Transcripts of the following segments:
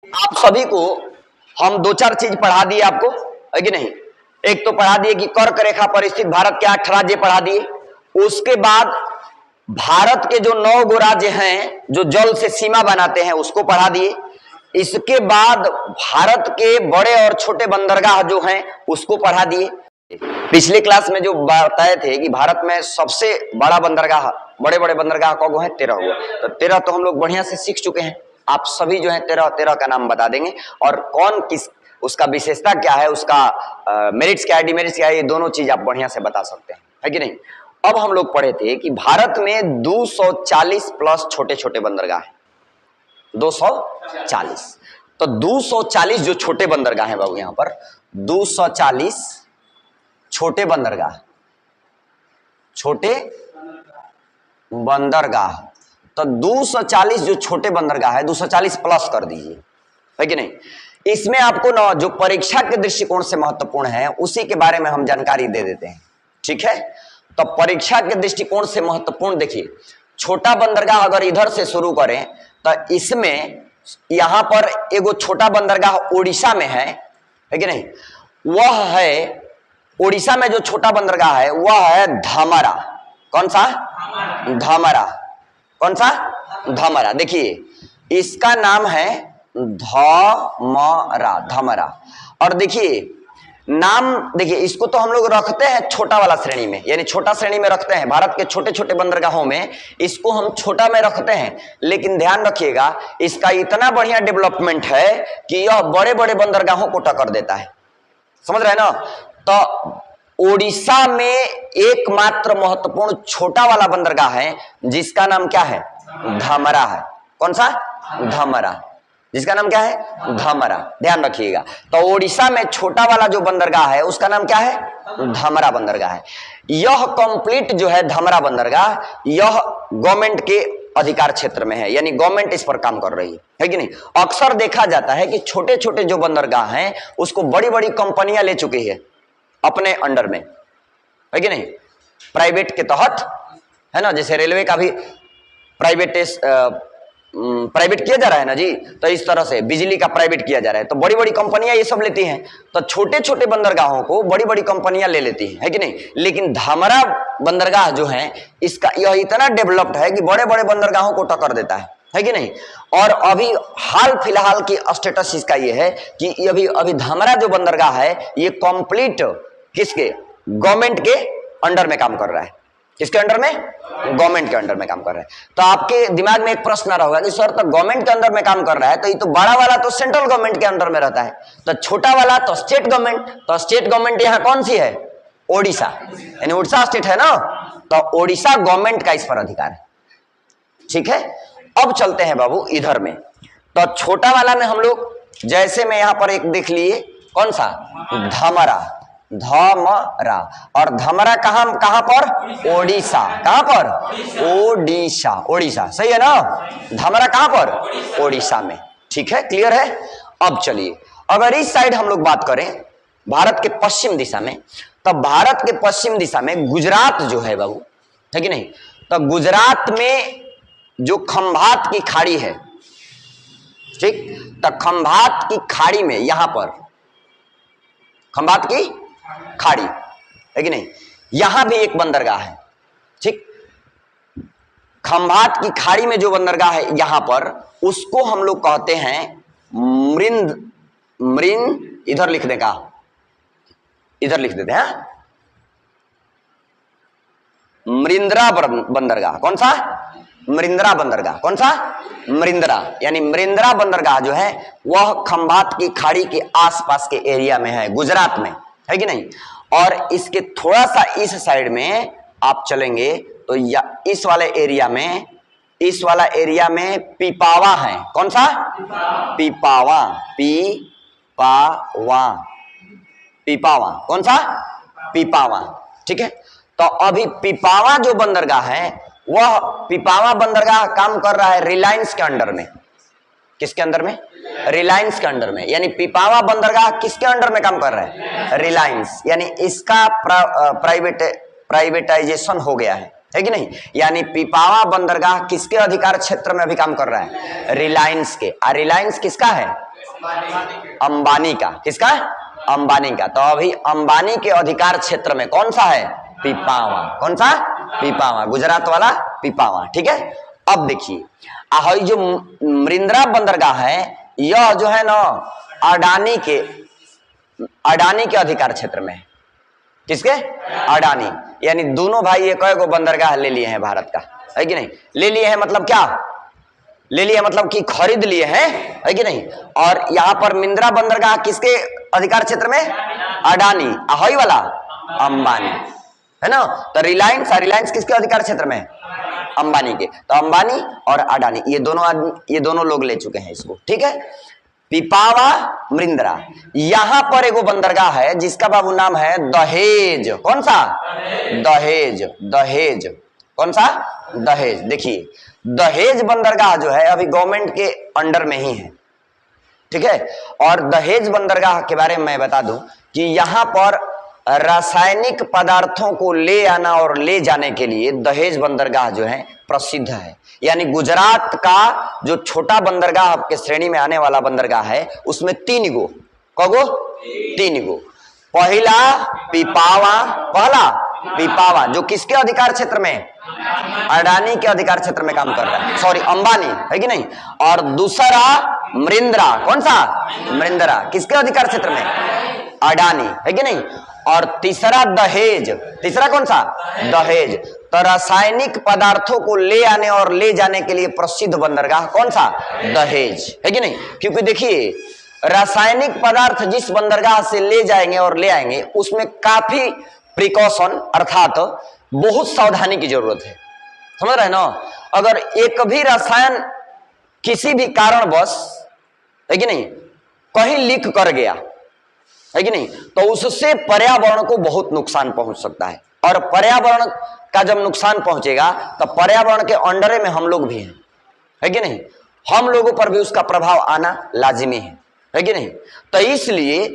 आप सभी को हम दो चार चीज पढ़ा दिए आपको, है कि नहीं। एक तो पढ़ा दिए कि कर्क रेखा पर स्थित भारत के 8 राज्य पढ़ा दिए। उसके बाद भारत के जो 9 गो राज्य हैं जो जल से सीमा बनाते हैं उसको पढ़ा दिए। इसके बाद भारत के बड़े और छोटे बंदरगाह जो हैं उसको पढ़ा दिए। पिछले क्लास में जो बताए थे कि भारत में सबसे बड़ा बंदरगाह, बड़े बड़े बंदरगाह कौन है, 13 हुआ। तो 13 तो हम लोग बढ़िया से सीख चुके हैं। आप सभी जो है 13 का नाम बता देंगे और कौन किस, उसका विशेषता क्या है, उसका मेरिट्स क्या है, डिमेरिट्स क्या है, ये दोनों चीज आप बढ़िया से बता सकते हैं, है कि नहीं। अब हम लोग पढ़े थे कि भारत में 240 प्लस छोटे छोटे बंदरगाह है, 240। तो 240 जो छोटे बंदरगाह है बाबू, यहां पर 240 छोटे बंदरगाह, छोटे बंदरगाह। तो 240 जो छोटे बंदरगाह है, 240 प्लस कर दीजिए, है कि नहीं। इसमें आपको ना जो परीक्षा के दृष्टिकोण से महत्वपूर्ण है उसी के बारे में हम जानकारी दे देते हैं, ठीक है। तो परीक्षा के दृष्टिकोण से महत्वपूर्ण देखिए, छोटा बंदरगाह अगर इधर से शुरू करें तो इसमें यहां पर एगो छोटा बंदरगाह उड़ीसा में है कि नहीं। वह है उड़ीसा में जो छोटा बंदरगाह है वह है धामरा। कौन सा? धामरा। कौन सा? धामरा। देखिए इसका नाम है धामरा, धामरा। और देखिए नाम, देखिए इसको तो हम लोग रखते हैं छोटा वाला श्रेणी में, यानी छोटा श्रेणी में रखते हैं। भारत के छोटे छोटे बंदरगाहों में इसको हम छोटा में रखते हैं, लेकिन ध्यान रखिएगा इसका इतना बढ़िया डेवलपमेंट है कि यह बड़े बड़े बंदरगाहों को टक्कर देता है, समझ रहे हैं ना। तो ओडिशा में एकमात्र महत्वपूर्ण छोटा वाला बंदरगाह है जिसका नाम क्या है? धामरा है। कौन सा? धामरा, जिसका नाम क्या है? धामरा। ध्यान रखिएगा। तो ओडिशा में छोटा वाला जो बंदरगाह है उसका नाम क्या है? धामरा बंदरगाह है। यह कंप्लीट जो है धामरा बंदरगाह, यह गवर्नमेंट के अधिकार क्षेत्र में है, यानी गवर्नमेंट इस पर काम कर रही है कि नहीं। अक्सर देखा जाता है कि छोटे छोटे जो बंदरगाह हैं उसको बड़ी बड़ी कंपनियां ले चुकी है अपने अंडर में, है कि नहीं, प्राइवेट के तहत, है ना। जैसे रेलवे का भी प्राइवेट किया जा रहा है ना जी, तो इस तरह से बिजली का प्राइवेट किया जा रहा है, तो बड़ी बड़ी कंपनियां ये सब लेती हैं। तो छोटे छोटे बंदरगाहों को बड़ी बड़ी कंपनियां ले लेती हैं, है कि नहीं। लेकिन धामरा बंदरगाह जो है इसका यह इतना डेवलप्ड है कि बड़े बड़े बंदरगाहों को टक्कर देता है कि नहीं। और अभी हाल फिलहाल की स्टेटस इसका ये है कि अभी धामरा जो बंदरगाह है ये कंप्लीट किसके? गवर्नमेंट के अंडर में काम कर रहा है। किसके अंडर में? गवर्नमेंट के अंडर में काम कर रहा है। तो आपके दिमाग में एक प्रश्न आ रहा होगा कि सर तो गवर्नमेंट के अंदर में काम कर रहा है तो ये तो बड़ा वाला तो सेंट्रल गवर्नमेंट के अंडर में रहता है, तो छोटा वाला तो स्टेट गवर्नमेंट। तो स्टेट गवर्नमेंट यहाँ कौन सी है? ओडिशा, यानी उड़ीसा स्टेट है ना। तो ओडिशा गवर्नमेंट का इस पर अधिकार है, ठीक है। अब चलते हैं बाबू इधर में। तो छोटा वाला में हम लोग, जैसे में यहां पर एक देख लिए, कौन सा? धामरा, धामरा। और धामरा कहां पर? ओडिशा। कहां पर? ओडिशा, ओडिशा, सही है ना। धामरा कहां पर? ओडिशा में, ठीक है, क्लियर है। अब चलिए अगर इस साइड हम लोग बात करें भारत के पश्चिम दिशा में, तो भारत के पश्चिम दिशा में गुजरात जो है बाबू, है कि नहीं। तो गुजरात में जो खंभात की खाड़ी है, ठीक, तो खंभात की खाड़ी में यहां पर खंभात की खाड़ी, है कि नहीं, यहां भी एक बंदरगाह है, ठीक। खंभात की खाड़ी में जो बंदरगाह है यहां पर, उसको हम लोग कहते हैं इधर लिख देगा, इधर लिख देते हैं मृंद्रा बंदरगाह। कौन सा? मृंद्रा बंदरगाह। कौन सा? मृंद्रा, यानी मृंद्रा बंदरगाह जो है वह खंभात की खाड़ी के आसपास के एरिया में है, गुजरात में, है कि नहीं। और इसके थोड़ा सा इस साइड में आप चलेंगे तो इस वाले एरिया में, इस वाला एरिया में पीपावा है। कौन सा? पीपावा, पीपावा, पीपावा। कौन सा? पीपावा, ठीक है। तो अभी पीपावा जो बंदरगाह है वह पीपावा बंदरगाह काम कर रहा है रिलायंस के अंडर में। किसके अंडर में? रिलायंस के अंडर में। यानी पीपावा बंदरगाह किसके अंडर में काम कर रहा है? रिलायंस, यानी इसका प्राइवेटाइजेशन हो गया है कि नहीं। यानी पीपावा बंदरगाह किसके अधिकार क्षेत्र में अभी काम कर रहा है? रिलायंस के। और रिलायंस किसका है? अंबानी का। किसका? अंबानी का। तो अभी अंबानी के अधिकार क्षेत्र में कौन सा है? पीपावा। कौन सा? पीपावा, गुजरात वाला पीपावा। ठीक है। अब देखिए जो मृंद्रा बंदरगाह है, यह जो है ना अडानी के अधिकार क्षेत्र में है। किसके? अडानी। यानी दोनों भाई एक को बंदरगाह ले लिए हैं भारत का, है कि नहीं? ले लिए हैं मतलब क्या? ले लिए मतलब कि खरीद लिए हैं, है कि नहीं? और यहां पर मृंद्रा बंदरगाह किसके अधिकार क्षेत्र में? अडानी। हई वाला अंबानी, है ना? तो रिलायंस किसके अधिकार क्षेत्र में? अंबानी के। तो अंबानी और अडानी ये दोनों लोग ले चुके हैं इसको। ठीक है। पीपावा, मृंद्रा। यहां पर एगो बंदरगाह है जिसका बाबू नाम है दहेज। कौन सा? दहेज। कौन सा? दहेज। देखिए दहेज बंदरगाह जो है अभी गवर्नमेंट के अंडर में ही है। ठीक है। और दहेज बंदरगाह के बारे में मैं बता दूं कि यहां पर रासायनिक पदार्थों को ले आना और ले जाने के लिए दहेज बंदरगाह जो है प्रसिद्ध है। यानी गुजरात का जो छोटा बंदरगाह के श्रेणी में आने वाला बंदरगाह है उसमें 3 गो। कगो? 3 गो। पहला पीपावा जो किसके अधिकार क्षेत्र में? अडानी के अधिकार क्षेत्र में काम कर रहा है, सॉरी अंबानी, है कि नहीं? और दूसरा मृंद्रा। कौन सा? मृंद्रा किसके अधिकार क्षेत्र में? अडानी, है कि नहीं? और तीसरा दहेज। तीसरा कौन सा? दहेज। तो रासायनिक पदार्थों को ले आने और ले जाने के लिए प्रसिद्ध बंदरगाह कौन सा? दहेज, है कि नहीं? क्योंकि देखिए रासायनिक पदार्थ जिस बंदरगाह से ले जाएंगे और ले आएंगे उसमें काफी प्रिकॉशन अर्थात बहुत सावधानी की जरूरत है। समझ रहे हैं ना? अगर एक भी रसायन किसी भी कारणवश, है कि नहीं, कहीं लीक कर गया, है कि नहीं, तो उससे पर्यावरण को बहुत नुकसान पहुंच सकता है। और पर्यावरण का जब नुकसान पहुंचेगा तो पर्यावरण के अंडर में हम लोग भी हैं, है कि नहीं? हम लोगों पर भी उसका प्रभाव आना लाजिमी है कि नहीं? तो इसलिए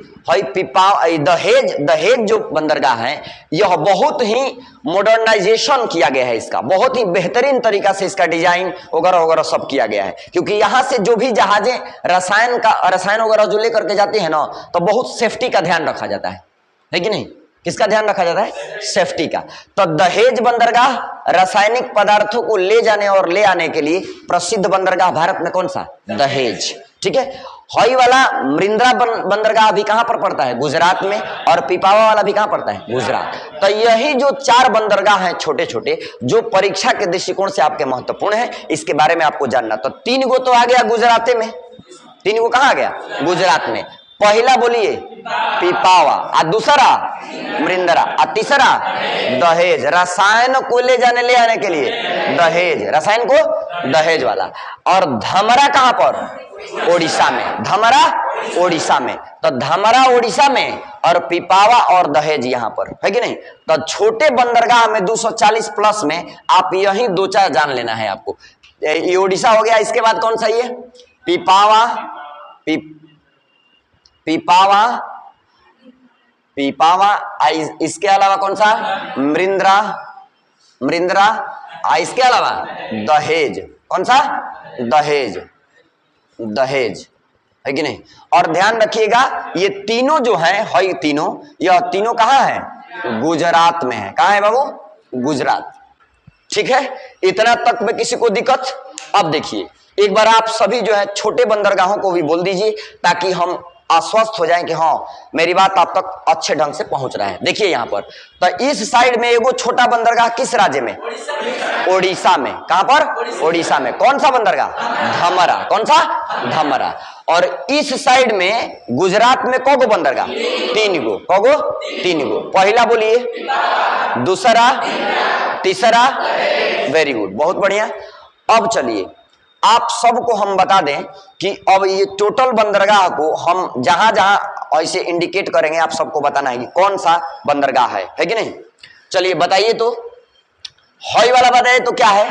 दहेज जो बंदरगाह है यह बहुत ही मॉडर्नाइजेशन किया गया है। इसका बहुत ही बेहतरीन तरीका से इसका डिजाइन वगैरह सब किया गया है। क्योंकि यहां से जो भी जहाजें रसायन वगैरह जो लेकर के जाते हैं ना, तो बहुत सेफ्टी का ध्यान रखा जाता है कि नहीं? किसका ध्यान रखा जाता है? सेफ्टी का। तो दहेज बंदरगाह रासायनिक पदार्थों को ले जाने और ले आने के लिए प्रसिद्ध बंदरगाह भारत में कौन सा? दहेज। ठीक है। हई वाला मृंद्रा बंदरगाह भी कहां पर पड़ता है? गुजरात में। और पीपावा वाला भी कहां पड़ता है? गुजरात। तो यही जो 4 बंदरगाह हैं छोटे छोटे, जो परीक्षा के दृष्टिकोण से आपके महत्वपूर्ण है, इसके बारे में आपको जानना। तो 3 गो तो आ गया गुजरात में। 3 गो कहां आ गया? गुजरात में। पहला बोलिए पीपावा, और दूसरा मृंद्रा, और तीसरा दहेज। रसायन को ले जाने ले आने के लिए दहेज, रसायन को दहेज वाला। और धमरा कहां पर? ओडिशा में। धमरा ओडिशा में। तो धमरा ओडिशा में और पीपावा और दहेज यहां पर, है कि नहीं? तो छोटे बंदरगाह में 240 प्लस में आप यही 2-4 जान लेना है आपको। ये ओडिशा हो गया। इसके बाद कौन सा? ये पीपावा, इसके अलावा कौन सा? मृंद्रा, इसके अलावा दहेज। कौन सा? दहेज, है कि नहीं? और ध्यान रखिएगा ये तीनों जो हैं, यह तीनों कहां है? गुजरात में है। कहां है बाबू? गुजरात। ठीक है। इतना तक में किसी को दिक्कत? अब देखिए एक बार आप सभी जो है छोटे बंदरगाहों को भी बोल दीजिए ताकि हम आश्वस्त हो जाएं कि हाँ मेरी बात आप तक अच्छे ढंग से पहुंच रहा है। देखिए यहां पर तो इस साइड में एगो छोटा बंदरगाह किस राज्य में? ओडिशा में। कहां पर? ओडिशा में। कौन सा बंदरगाह? धमरा। कौन सा? धमरा। और इस साइड में गुजरात में कौगो बंदरगाह? 3 गो। कौगो? 3 गो। पहला बोलिए, दूसरा, तीसरा। वेरी गुड, बहुत बढ़िया। अब चलिए आप सबको हम बता दें कि अब ये टोटल बंदरगाह को हम जहां जहां ऐसे इंडिकेट करेंगे आप सबको बताना है कि कौन सा बंदरगाह है कि नहीं? चलिए बताइए। तो हई वाला बताइए तो क्या है?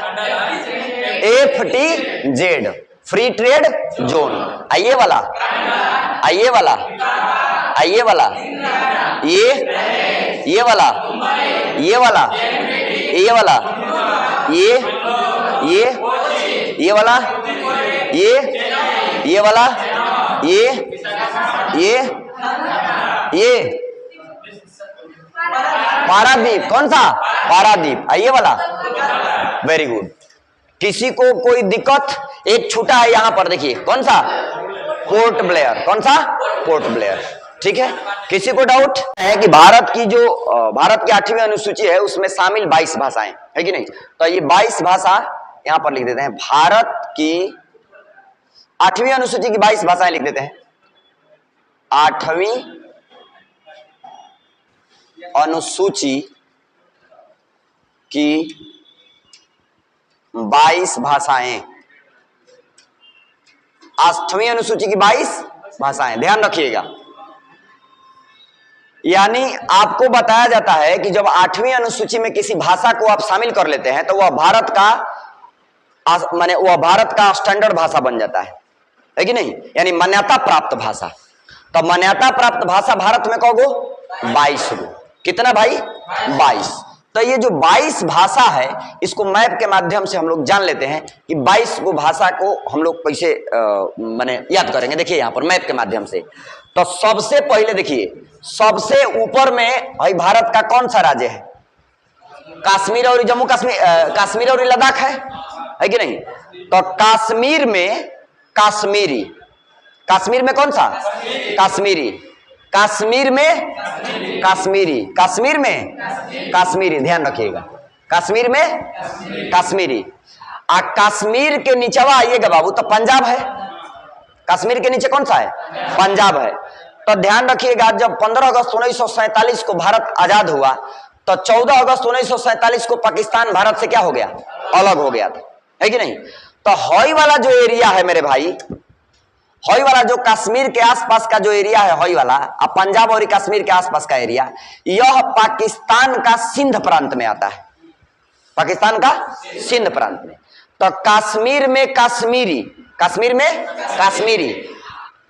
FTZ, free trade zone. आइए वाला, आइए वाला, आइए वाला, ये वाला, ये वाला, ये वाला, ये वाला, ये वाला, ये पारादीप। कौन सा? पारादीप। ये वाला? Very good. किसी को कोई दिक्कत? एक छूटा है यहां पर, देखिए कौन सा? Port Blair. कौन सा? Port Blair. ठीक है। किसी को डाउट है कि भारत की जो भारत की 8वीं अनुसूची है उसमें शामिल 22 भाषाएं है कि नहीं? तो ये 22 भाषा यहां पर लिख देते हैं। भारत की 8वीं अनुसूची की 22 भाषाएं लिख देते हैं। 8वीं अनुसूची की 22 भाषाएं। 8वीं अनुसूची की 22 भाषाएं, ध्यान रखिएगा। यानी आपको बताया जाता है कि जब 8वीं अनुसूची में किसी भाषा को आप शामिल कर लेते हैं तो वह भारत का स्टैंडर्ड भाषा बन जाता है कि नहीं? यानी मान्यता प्राप्त भाषा। तो मान्यता प्राप्त भाषा भारत में कहोगो 22 गो। कितना भाई? 22। तो ये जो 22 भाषा है इसको मैप के माध्यम से हम लोग जान लेते हैं कि 22 गो भाषा को हम लोग कैसे माने याद करेंगे। देखिए यहां पर मैप के माध्यम से। तो सबसे पहले देखिए, सबसे ऊपर में भाई भारत का कौन सा राज्य है? कश्मीर और जम्मू कश्मीर, कश्मीर और लद्दाख है कि नहीं? तो कश्मीर में कश्मीरी, कश्मीर में कौन सा? कश्मीरी। कश्मीर में कश्मीरी, कश्मीर में कश्मीरी, ध्यान रखिएगा। कश्मीर में कश्मीरी। कश्मीर के नीचवा आइएगा बाबू तो पंजाब है। कश्मीर के नीचे कौन सा है? पंजाब है। तो ध्यान रखिएगा, जब 15 अगस्त 1947 को भारत आजाद हुआ तो 14 अगस्त 1947 को पाकिस्तान भारत से क्या हो गया? अलग हो गया था, है कि नहीं? तो हॉई वाला जो एरिया है मेरे भाई, हॉई वाला जो कश्मीर के आसपास का जो एरिया है, हॉई वाला, अब पंजाब और कश्मीर के आसपास का एरिया, यह पाकिस्तान का सिंध प्रांत में आता है। पाकिस्तान का सिंध प्रांत में। तो कश्मीर में कश्मीरी, कश्मीर में कश्मीरी।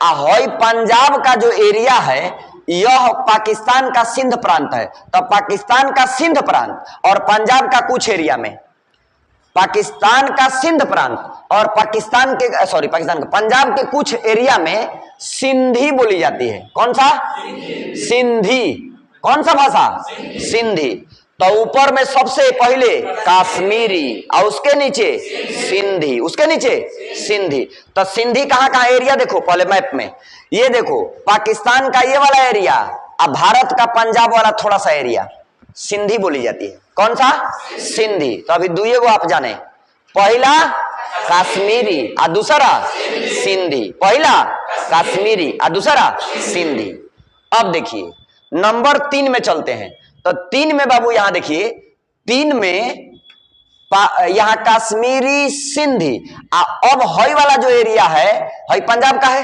हॉई पंजाब का जो एरिया है यह पाकिस्तान का सिंध प्रांत है। तो पाकिस्तान का सिंध प्रांत और पंजाब का कुछ एरिया में, पाकिस्तान का सिंध प्रांत और पाकिस्तान का पंजाब के कुछ एरिया में सिंधी बोली जाती है। कौन सा? सिंधी। कौन सा भाषा? सिंधी। तो ऊपर में सबसे पहले कश्मीरी और उसके नीचे सिंधी, उसके नीचे सिंधी। तो सिंधी कहां एरिया देखो पहले मैप में, ये देखो पाकिस्तान का ये वाला एरिया और भारत का पंजाब वाला थोड़ा सा एरिया सिंधी बोली जाती है। कौन सा? सिंधी। तो अभी दुए को आप जाने, पहला कश्मीरी और दूसरा सिंधी। पहला कश्मीरी और दूसरा सिंधी। अब देखिए नंबर 3 में चलते हैं। तो 3 में बाबू यहां देखिए, 3 में यहां कश्मीरी सिंधी। अब हई वाला जो एरिया है हई पंजाब का है।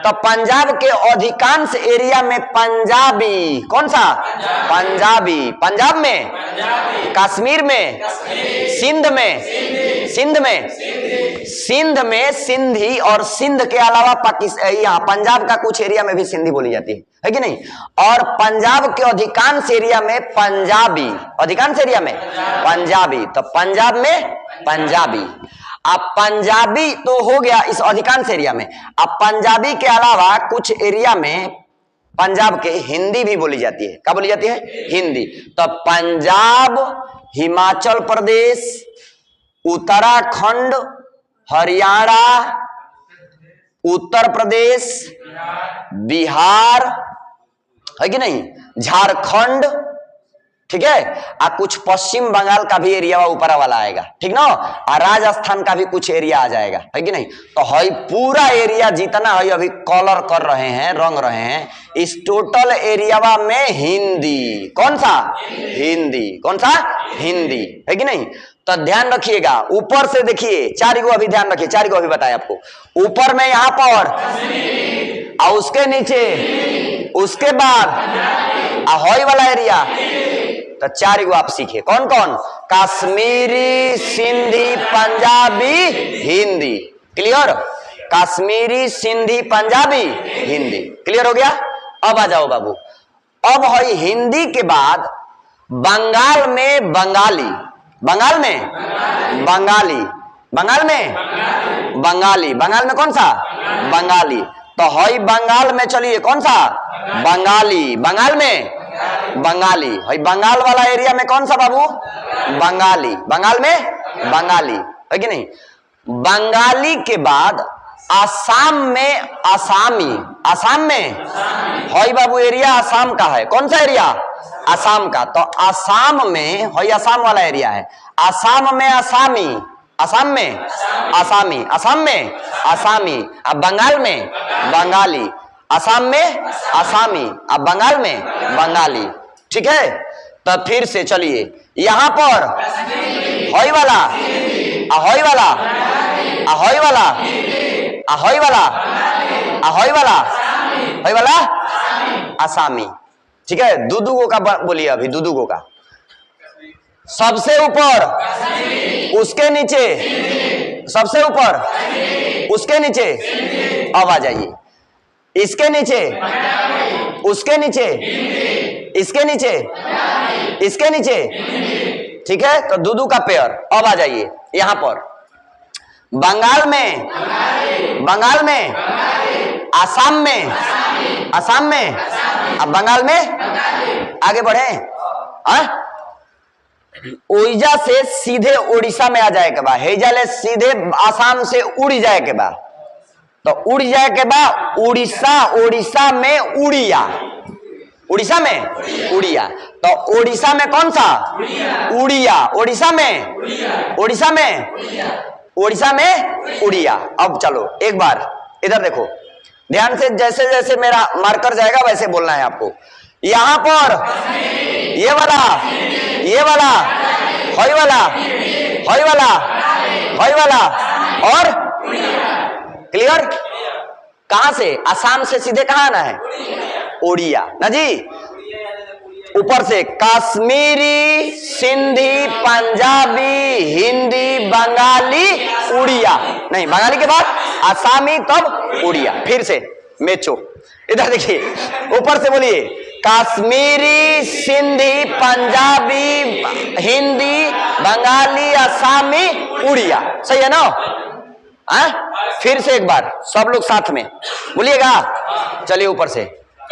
तो पंजाब के अधिकांश एरिया में पंजाबी। कौन सा? पंजाबी। पंजाब में, कश्मीर में, सिंध में, सिंध में, सिंध में सिंधी और सिंध के अलावा यहाँ पंजाब का कुछ एरिया में भी सिंधी बोली जाती है कि नहीं? और पंजाब के अधिकांश एरिया में पंजाबी, अधिकांश एरिया में पंजाबी। तो पंजाब में पंजाबी। अब पंजाबी तो हो गया इस अधिकांश एरिया में। अब पंजाबी के अलावा कुछ एरिया में पंजाब के हिंदी भी बोली जाती है। क्या बोली जाती है? हिंदी। तो पंजाब, हिमाचल प्रदेश, उत्तराखंड, हरियाणा, उत्तर प्रदेश, बिहार, है कि नहीं, झारखंड, ठीक है, और कुछ पश्चिम बंगाल का भी एरिया ऊपर वाला आएगा, ठीक ना, और राजस्थान का भी कुछ एरिया आ जाएगा, है कि नहीं। तो हई पूरा एरिया जितना है अभी कलर कर रहे हैं, रंग रहे हैं, इस टोटल एरिया में हिंदी। कौन सा? हिंदी। कौन सा? हिंदी, है कि नहीं। तो ध्यान रखिएगा, ऊपर से देखिए 4 गो अभी ध्यान रखिए, 4 गो अभी बताया आपको। ऊपर में यहां पर और उसके नीचे, उसके बाद हॉई वाला एरिया। तो 4 गो आप सीखे, कौन कौन? कश्मीरी, सिंधी, पंजाबी, हिंदी। क्लियर? कश्मीरी, सिंधी, पंजाबी, हिंदी। क्लियर हो गया? अब आ जाओ बाबू। अब है हिंदी के बाद बंगाल में बंगाली, बंगाल में बंगाली, बंगाल में बंगाली, बंगाल में कौन सा? बंगाली। तो हई बंगाल में चलिए कौन सा? बंगाली। बंगाल में बंगाली। हई बंगाल वाला एरिया में कौन सा बाबू? बंगाली। बंगाल में बंगाली है कि नहीं? बंगाली के बाद आसाम में आसामी। आसाम में हई बाबू एरिया आसाम का है। कौन सा एरिया? आसाम का। तो आसाम में हई आसाम वाला एरिया है। आसाम में आसामी। आसाम में आसामी। आसाम में आसामी। अब बंगाल में बंगाली। आसाम में आसामी। अब बंगाल में बंगाली। ठीक है, तो फिर से चलिए यहां पर हई वाला, हई वाला, हई वाला, हई वाला, हई वाला, हई वाला आसामी। ठीक है, दूदुगो का बोलिए अभी। दूदुगो का सबसे ऊपर, उसके नीचे, सबसे ऊपर, उसके नीचे। अब आ जाइए इसके नीचे, उसके नीचे, इसके नीचे, इसके नीचे। ठीक है, तो दूदू का पेयर। अब आ जाइए यहां पर बंगाल में, बंगाल में, आसाम में, आसाम में, अब बंगाल में। आगे बढ़े, ओइजा से सीधे उड़ीसा में आ जाए के बाद, हेजाले सीधे आसाम से उड़ जाए के बाद, तो उड़ जाए के बाद उड़ीसा, उड़ीसा में उड़िया। उड़ीसा में उड़िया। तो उड़ीसा में कौन सा? उड़िया। उड़ीसा में, उड़ीसा में, उड़ीसा में उड़िया। अब चलो एक बार इधर देखो ध्यान से, जैसे जैसे मेरा मार्कर जाएगा वैसे बोलना है आपको। यहां पर ये वाला, ये वाला, हई वाला, हई वाला, हई वाला और क्लियर। कहां से? आसाम से सीधे कहां आना है? उड़िया ना जी। ऊपर से कश्मीरी, सिंधी, पंजाबी, हिंदी, बंगाली, उड़िया। नहीं, बंगाली के बाद आसामी, तब उड़िया। फिर से मेचो, इधर देखिए, ऊपर से बोलिए कश्मीरी, सिंधी, पंजाबी, हिंदी, बंगाली, आसामी, उड़िया। सही है ना? फिर से एक बार सब लोग साथ में बोलिएगा। चलिए ऊपर से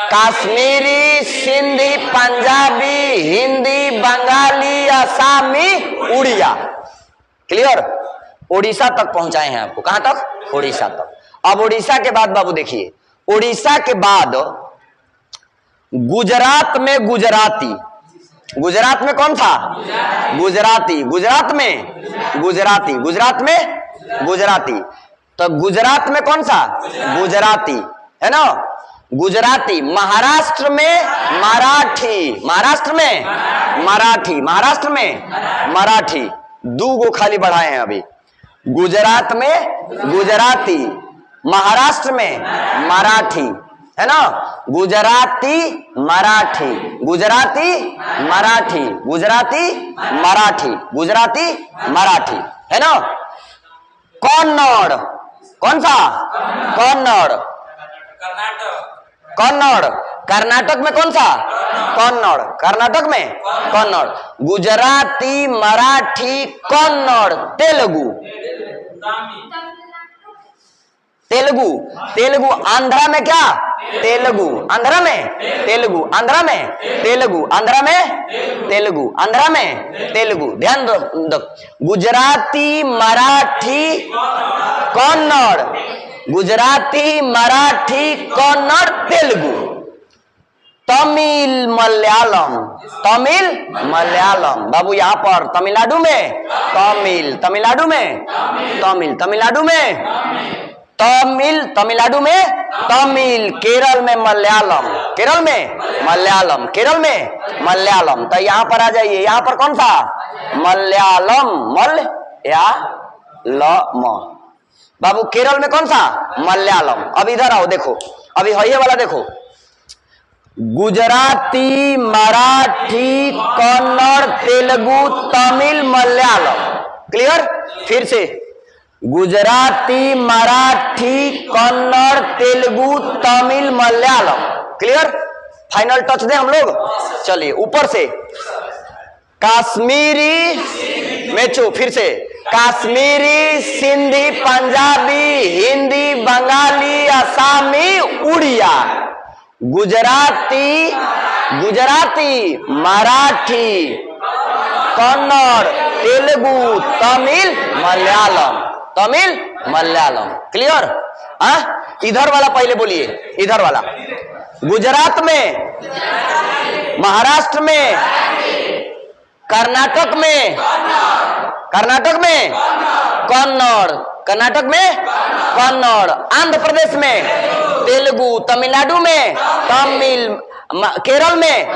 कश्मीरी, सिंधी, पंजाबी, हिंदी, बंगाली, आसामी, उड़िया। क्लियर? उड़ीसा तक पहुंचाए हैं आपको। कहां तक? उड़ीसा तक। अब उड़ीसा के बाद बाबू देखिए, उड़ीसा के बाद गुजरात में गुजराती। गुजरात में कौन था? गुजराती। गुजरात में गुजराती। गुजरात में गुजराती। तो गुजरात में कौन सा? गुजराती है ना? गुजराती। महाराष्ट्र में मराठी। महाराष्ट्र में मराठी। महाराष्ट्र में मराठी। दो गो खाली बढ़ाए हैं अभी। गुजरात में गुजराती, महाराष्ट्र में मराठी है ना? गुजराती मराठी, गुजराती मराठी, गुजराती मराठी, गुजराती मराठी है ना? कन्नड़। कौन सा? कन्नड़। कन्नड़। कर्नाटक में कौन सा? कन्नड़। कर्नाटक में कन्नड़। गुजराती, मराठी, कन्नड़, तेलुगु। तेलुगु। तेलुगु। आंध्रा में क्या? तेलुगु। आंध्रा में तेलुगु। आंध्रा में तेलुगु। आंध्रा में तेलुगु। आंध्रा में तेलुगु। ध्यान दो। गुजराती, मराठी, कन्नड़। गुजराती, मराठी, कन्नड़, तेलुगु। तमिल, मलयालम। तमिल, मलयालम। बाबू यहां पर तमिलनाडु में तमिल। तमिलनाडु में तमिल। तमिलनाडु में तमिल। तमिलनाडु में तमिल। केरल में मलयालम। केरल में मलयालम। केरल में मलयालम। तो यहां पर आ जाइए। यहां पर कौन सा? मलयालम। मलयालम। बाबू केरल में कौन सा? मलयालम। अब इधर आओ, देखो अभी ये वाला देखो। गुजराती, मराठी, कन्नड़, तेलुगु, तमिल, मलयालम। क्लियर? फिर से Gujarati, Marathi, Kannada, Telugu, Tamil, Malayalam. Clear? Final touch दे हम लोग। चलिए ऊपर से कश्मीरी, मेचो। फिर से कश्मीरी, सिंधी, पंजाबी, हिंदी, बंगाली, असमी, उड़िया, गुजराती, मराठी, कन्नड़, तेलुगु, तमिल, मलयालम। क्लियर? इधर वाला पहले बोलिए, इधर वाला। गुजरात में, महाराष्ट्र में, कर्नाटक में कन्नड़, आंध्र प्रदेश में तेलुगु, तमिलनाडु में तमिल, केरल में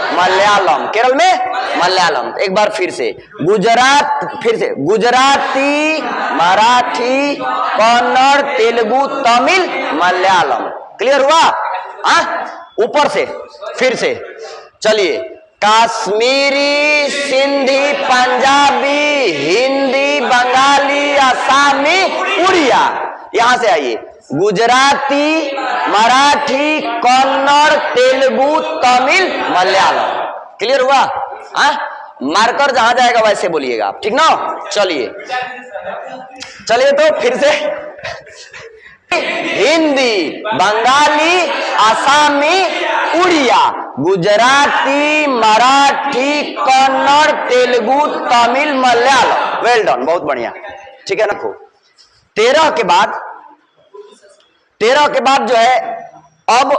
मलयालम। एक बार फिर से गुजराती, मराठी, कन्नड़, तेलुगु, तमिल, मलयालम। क्लियर हुआ? ऊपर से फिर से चलिए। कश्मीरी, सिंधी, पंजाबी, हिंदी, बंगाली, असमी, उड़िया। यहां से आइए। गुजराती, मराठी, कन्नड़, तेलुगु, तमिल, मलयालम। क्लियर हुआ? मार्कर जहां जाएगा वैसे बोलिएगा आप, ठीक ना? चलिए तो फिर से हिंदी, बंगाली, असमी, उड़िया, गुजराती, मराठी, कन्नड़, तेलुगु, तमिल, मलयालम। वेल डन, बहुत बढ़िया। ठीक है ना? 13 के बाद जो है अब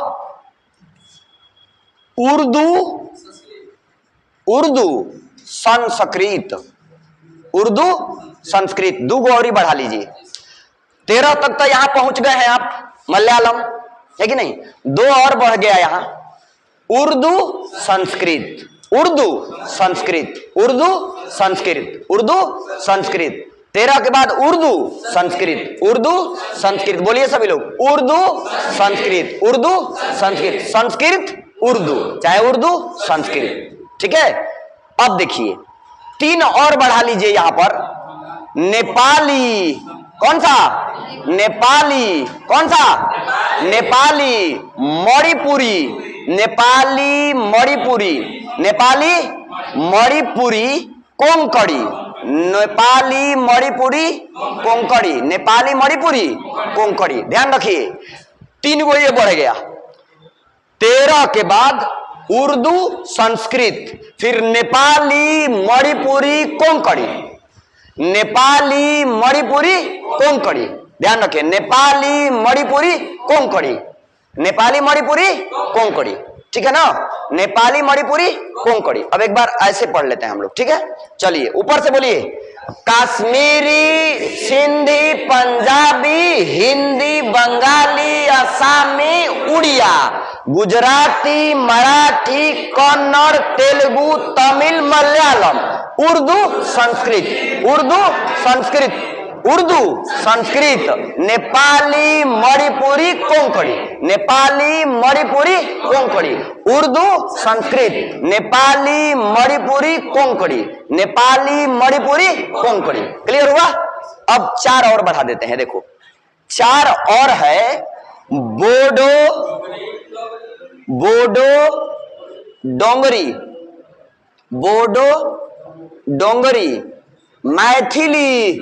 उर्दू, संस्कृत, दो गौरी बढ़ा लीजिए। 13 तक तो यहां पहुंच गए हैं आप, मलयालम है कि नहीं? 2 और बढ़ गया यहां, उर्दू संस्कृत। 13 के बाद उर्दू संस्कृत। बोलिए सभी लोग, उर्दू संस्कृत, संस्कृत उर्दू, चाहे उर्दू संस्कृत। ठीक है? अब देखिए 3 और बढ़ा लीजिए यहां पर। नेपाली, कौन सा? नेपाली, मणिपुरी, कोंकणी, ध्यान रखिए 3 गो ये बढ़ गया। 13 के बाद उर्दू संस्कृत, फिर नेपाली, मणिपुरी, कोंकणी, ध्यान रखिए। नेपाली, मणिपुरी, कोंकणी। ठीक है ना? नेपाली, मणिपुरी, कोंकणी। अब एक बार ऐसे पढ़ लेते हैं हम लोग, ठीक है? चलिए ऊपर से बोलिए। कश्मीरी, सिंधी, पंजाबी, हिंदी, बंगाली, असमी, उड़िया, गुजराती, मराठी, कन्नड़, तेलुगु, तमिल, मलयालम, उर्दू संस्कृत, नेपाली, मणिपुरी, कोंकणी, उर्दू संस्कृत, नेपाली, मणिपुरी, कोंकणी। क्लियर हुआ? अब 4 और बढ़ा देते हैं। देखो 4 और है, डोंगरी, मैथिली,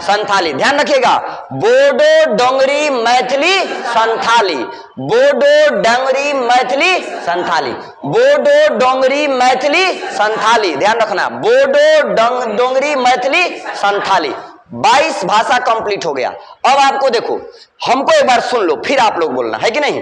संथाली। ध्यान रखिएगा, बोडो, डोंगरी, मैथिली, संथाली, ध्यान रखना, बोडो, डोंगरी, मैथिली, संथाली। 22 भाषा कंप्लीट हो गया। अब आपको देखो, हमको एक बार सुन लो, फिर आप लोग बोलना है कि नहीं।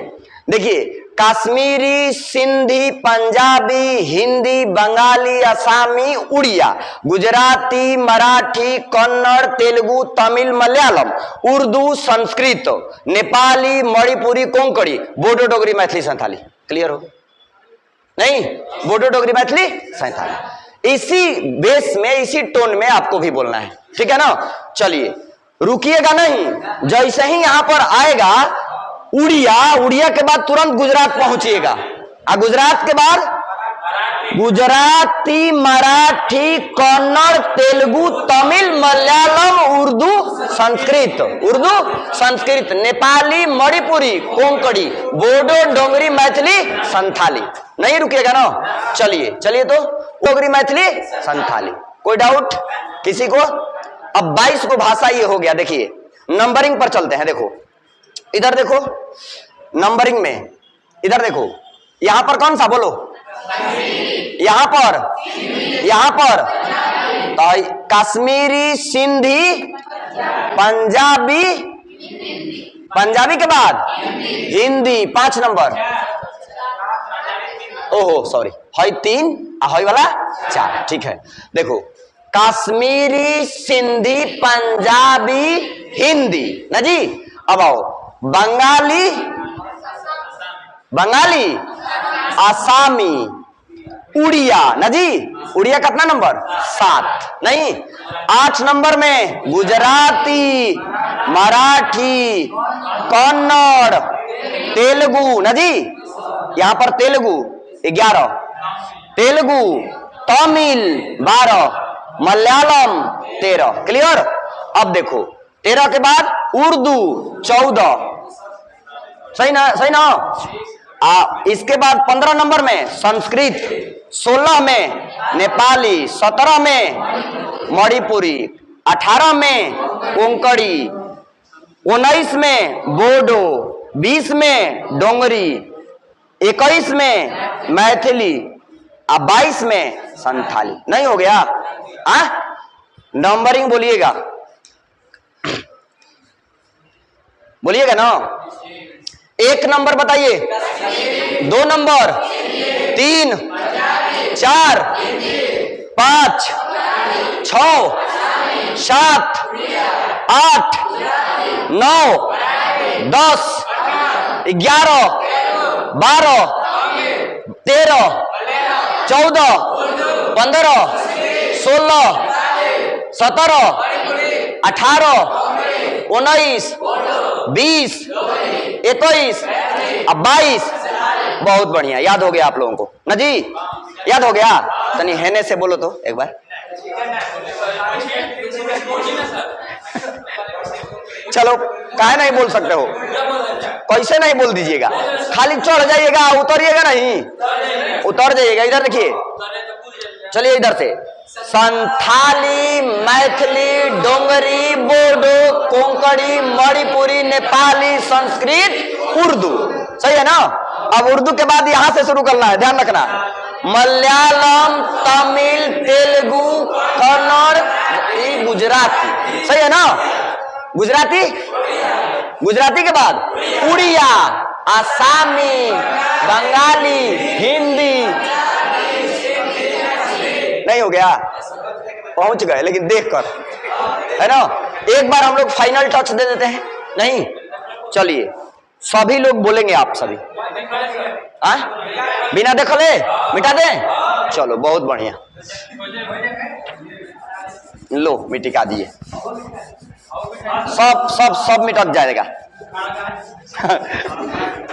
देखिए कश्मीरी, सिंधी, पंजाबी, हिंदी, बंगाली, असमी, उड़िया, गुजराती, मराठी, कन्नड़, तेलुगु, तमिल, मलयालम, उर्दू, संस्कृत, नेपाली, मणिपुरी, कोंकणी, बोडो, डोगरी, मैथिली, संथाली। क्लियर हो? नहीं? बोडो, डोगरी, मैथिली, संथाली। इसी बेस में, इसी टोन में आपको भी बोलना है, ठीक है ना? चलिए रुकिएगा नहीं, जैसे ही यहां पर आएगा उड़िया के बाद तुरंत गुजरात पहुंचिएगा, और गुजरात के बाद गुजराती, मराठी, कन्नड़, तेलुगु, तमिल, मलयालम, उर्दू, संस्कृत, नेपाली, मणिपुरी, कोंकणी, बोडो, डोंगरी, मैथिली, संथाली। नहीं रुकिएगा ना, चलिए चलिए तो डोगरी, मैथिली, संथाली। कोई डाउट किसी को? अब 22 को भाषा ये हो गया। देखिए नंबरिंग पर चलते हैं। देखो इधर देखो, नंबरिंग में इधर देखो, यहां पर कौन सा बोलो, यहां पर तो कश्मीरी, सिंधी, पंजाबी, पंजाबी के बाद हिंदी 5 नंबर। ओहो सॉरी, हई 3 हई वाला 4। ठीक है, देखो कश्मीरी, सिंधी, पंजाबी, हिंदी ना जी। अब आओ बंगाली, आसामी, उड़िया ना जी। उड़िया कितना नंबर? 7 नहीं, 8 नंबर में गुजराती, मराठी, कन्नड़, तेलुगु ना जी। यहां पर तेलुगु 11, तेलुगु, तमिल 12, मलयालम 13। क्लियर? अब देखो 13 के बाद उर्दू 14। सही ना, सही ना। इसके बाद 15 नंबर में संस्कृत, 16 में नेपाली, 17 में मणिपुरी, 18 में कोंकणी, 19 में बोडो, 20 में डोंगरी, 21 में मैथिली, अब 22 में संथाली। नहीं हो गया? नंबरिंग बोलिएगा, बोलिएगा ना। 1 नंबर बताइए, 2 नंबर, 3, 4, 5, 6, 7, 8, 9, 10, 11, 12, 13, 14, 15, 16, 17, 18, 19, 20, 21, अब 22। बहुत बढ़िया, याद हो गया आप लोगों को ना जी? याद हो गया? तनी हेने से बोलो तो एक बार। चलो काहे नहीं बोल सकते हो? कैसे नहीं बोल दीजिएगा? खाली चढ़ जाइएगा, उतरिएगा नहीं, उतर जाइएगा। इधर देखिए, चलिए इधर से। संथाली, मैथिली, डोंगरी, बोडो, कोंकणी, मणिपुरी, नेपाली, संस्कृत, उर्दू। सही है ना? अब उर्दू के बाद यहां से शुरू करना है, ध्यान रखना। मलयालम, तमिल, तेलुगु, कन्नड़, गुजराती। सही है ना? गुजराती, गुजराती के बाद उड़िया, आसामी, बंगाली, हिंदी। नहीं हो गया? पहुंच गए, लेकिन देखकर, है ना। एक बार हम लोग फाइनल टच दे देते हैं। नहीं, चलिए सभी लोग बोलेंगे, आप सभी बिना देखले मिटा दें। चलो बहुत बढ़िया, लो मिटिका दिए। सब सब सब मिटक जाएगा।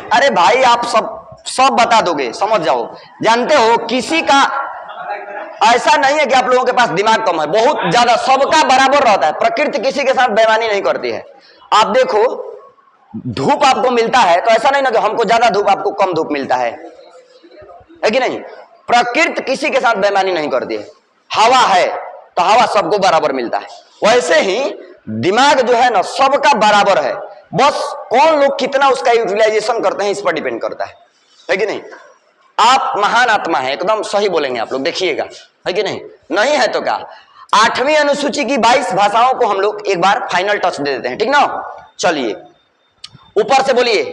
अरे भाई आप सब बता दोगे, समझ जाओ। जानते हो किसी का ऐसा नहीं है कि आप लोगों के पास दिमाग कम है, बहुत ज्यादा, सबका बराबर रहता है। प्रकृति किसी के साथ बेईमानी नहीं करती है। आप देखो धूप आपको मिलता है तो ऐसा नहीं ना कि हमको ज्यादा धूप आपको कम धूप मिलता है कि नहीं? प्रकृति किसी के साथ बेईमानी नहीं करती है। हवा है तो हवा सबको बराबर मिलता है। वैसे ही दिमाग जो है ना सबका बराबर है, बस कौन लोग कितना उसका यूटिलाइजेशन करते हैं इस पर डिपेंड करता है कि नहीं? आप महान आत्मा है, एकदम सही बोलेंगे आप लोग, देखिएगा, है कि नहीं? नहीं है तो क्या? 8वीं अनुसूची की 22 भाषाओं को हम लोग एक बार फाइनल टच दे देते हैं, ठीक ना? चलिए ऊपर से बोलिए।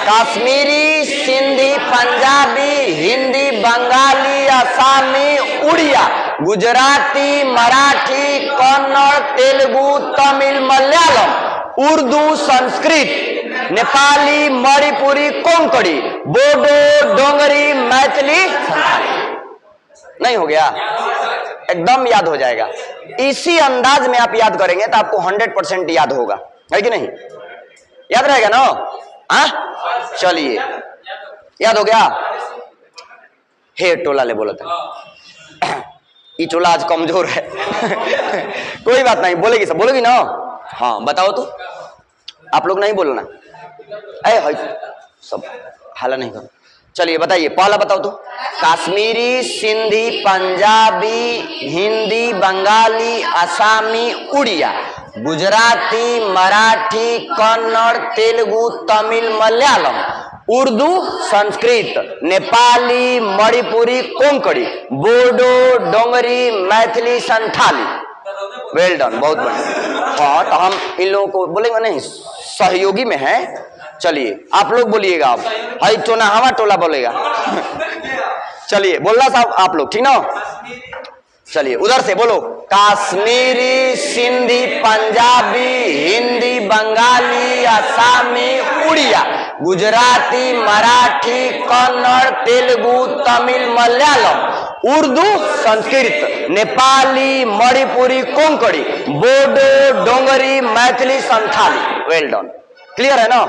कश्मीरी, सिंधी, पंजाबी, हिंदी, बंगाली, आसामी, उड़िया, गुजराती, मराठी, कन्नड़, तेलुगु, तमिल, मलयालम, उर्दू, संस्कृत, नेपाली, मणिपुरी, कोंकणी, बोडो, डोंगरी, मैथिली, नहीं हो गया? एकदम याद हो जाएगा। इसी अंदाज में आप याद करेंगे तो आपको 100% याद होगा, है कि नहीं? याद रहेगा ना? चलिए याद हो गया? हे टोला ले बोला था। ये टोला आज कमजोर है। कोई बात नहीं, बोलेगी सब, बोलेगी ना। हाँ बताओ तो, आप लोग नहीं बोलना, है सब हाला नहीं करो। चलिए बताइए, पहला बताओ तो। कश्मीरी, सिंधी, पंजाबी, हिंदी, बंगाली, असमी, उड़िया, गुजराती, मराठी, कन्नड़, तेलुगु, तमिल, मलयालम, उर्दू, संस्कृत, नेपाली, मणिपुरी, कोंकणी, बोडो, डोंगरी, मैथिली, संथाली। वेल डन, बहुत बढ़िया। हाँ तो हम इन लोगों को बोलेंगे नहीं, सहयोगी में है। चलिए आप लोग बोलिएगा, आप हाई टोना हवा टोला बोलेगा। चलिए बोलना साहब आप लोग, ठीक ना। चलिए उधर से बोलो। Kashmiri, Sindhi, Punjabi, Hindi, Bengali, Assamese, Oriya, Gujarati, Marathi, Kannada, Telugu, Tamil, Malayalam, Urdu, Sanskrit, Nepali, Manipuri, Konkani, Bodo, Dogri, Maithili, Santhali. Well done, clear है ना।